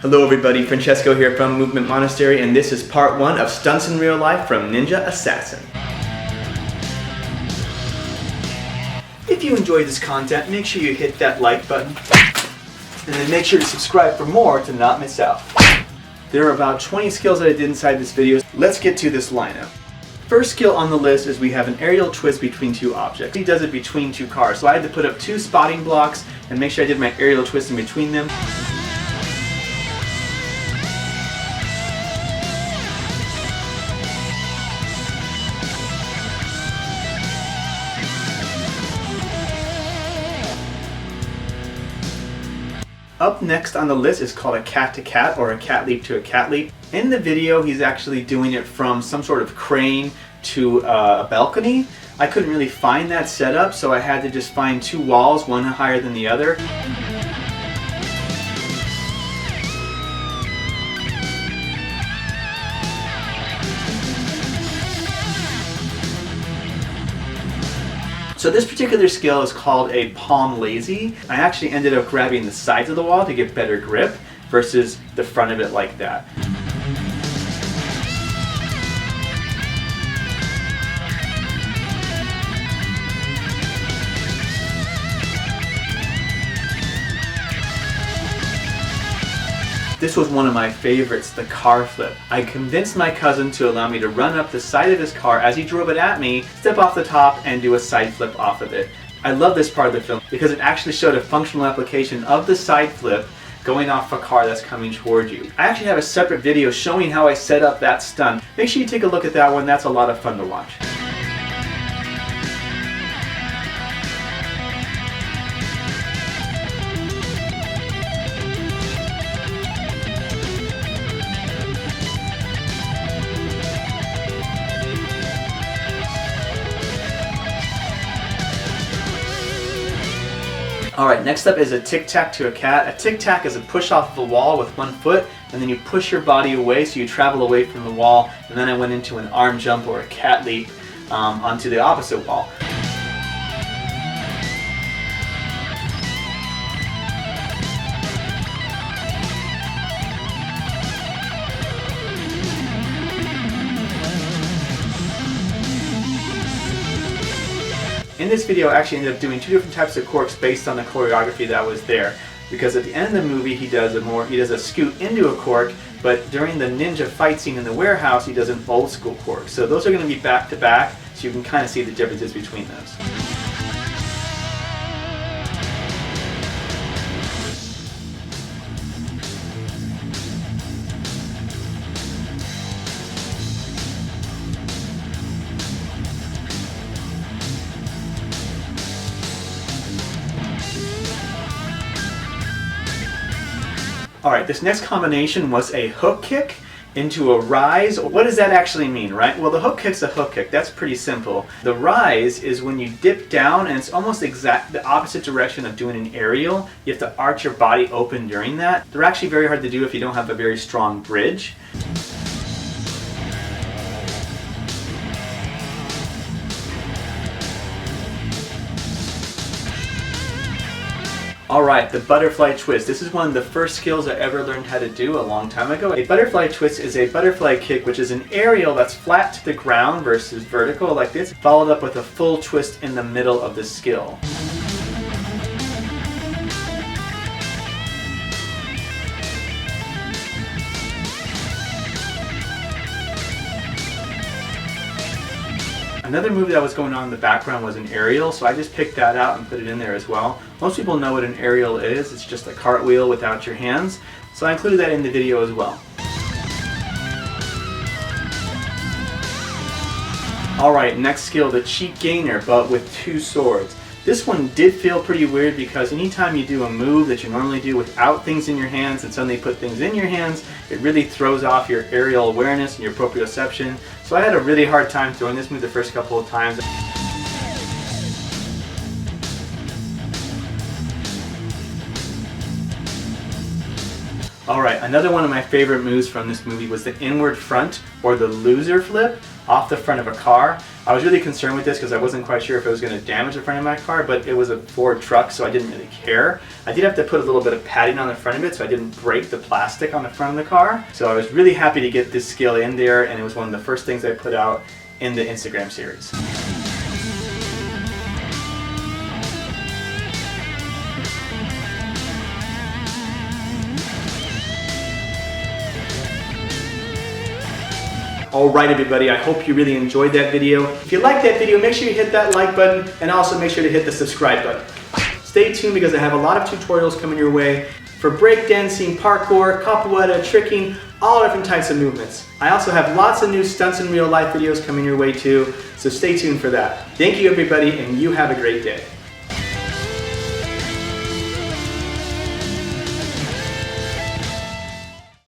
Hello everybody, Francesco here from Movement Monastery, and this is part 1 of Stunts in Real Life from Ninja Assassin. If you enjoyed this content, make sure you hit that like button, and then make sure to subscribe for more to not miss out. There are about 20 skills that I did inside this video. Let's get to this lineup. First skill on the list is we have an aerial twist between two objects. He does it between two cars, so I had to put up 2 spotting blocks and make sure I did my aerial twist in between them. Up next on the list is called a cat to cat, or a cat leap to a cat leap. In the video he's actually doing it from some sort of crane to a balcony. I couldn't really find that setup, so I had to just find 2 walls, one higher than the other. So this particular skill is called a palm lazy. I actually ended up grabbing the sides of the wall to get better grip versus the front of it like that. This was one of my favorites, the car flip. I convinced my cousin to allow me to run up the side of his car as he drove it at me, step off the top, and do a side flip off of it. I love this part of the film because it actually showed a functional application of the side flip going off a car that's coming toward you. I actually have a separate video showing how I set up that stunt. Make sure you take a look at that one, that's a lot of fun to watch. Alright, next up is a Tic Tac To Cat. A Tic Tac is a push off of a wall with one foot, and then you push your body away so you travel away from the wall, and then I went into an arm jump or a cat leap onto the opposite wall. In this video I actually ended up doing 2 different types of corks based on the choreography that was there. Because at the end of the movie he does a scoot into a cork, but during the ninja fight scene in the warehouse he does an old school cork. So those are going to be back to back, so you can kind of see the differences between those. Alright, this next combination was a hook kick into a rise. What does that actually mean, right? Well, the hook kick's a hook kick. That's pretty simple. The rise is when you dip down, and it's almost the opposite direction of doing an aerial. You have to arch your body open during that. They're actually very hard to do if you don't have a very strong bridge. Alright, the butterfly twist. This is one of the first skills I ever learned how to do a long time ago. A butterfly twist is a butterfly kick, which is an aerial that's flat to the ground versus vertical like this, followed up with a full twist in the middle of the skill. Another move that was going on in the background was an aerial, so I just picked that out and put it in there as well. Most people know what an aerial is. It's just a cartwheel without your hands, so I included that in the video as well. Alright, next skill, the cheek gainer, but with 2 swords. This one did feel pretty weird because anytime you do a move that you normally do without things in your hands and suddenly put things in your hands, it really throws off your aerial awareness and your proprioception. So I had a really hard time throwing this move the first couple of times. Alright, another one of my favorite moves from this movie was the inward front, or the loser flip, off the front of a car. I was really concerned with this because I wasn't quite sure if it was going to damage the front of my car, but it was a Ford truck, so I didn't really care. I did have to put a little bit of padding on the front of it so I didn't break the plastic on the front of the car. So I was really happy to get this skill in there, and it was one of the first things I put out in the Instagram series. Alright everybody, I hope you really enjoyed that video. If you liked that video, make sure you hit that like button and also make sure to hit the subscribe button. Stay tuned because I have a lot of tutorials coming your way for breakdancing, parkour, capoeira, tricking, all different types of movements. I also have lots of new stunts in real life videos coming your way too, so stay tuned for that. Thank you everybody, and you have a great day.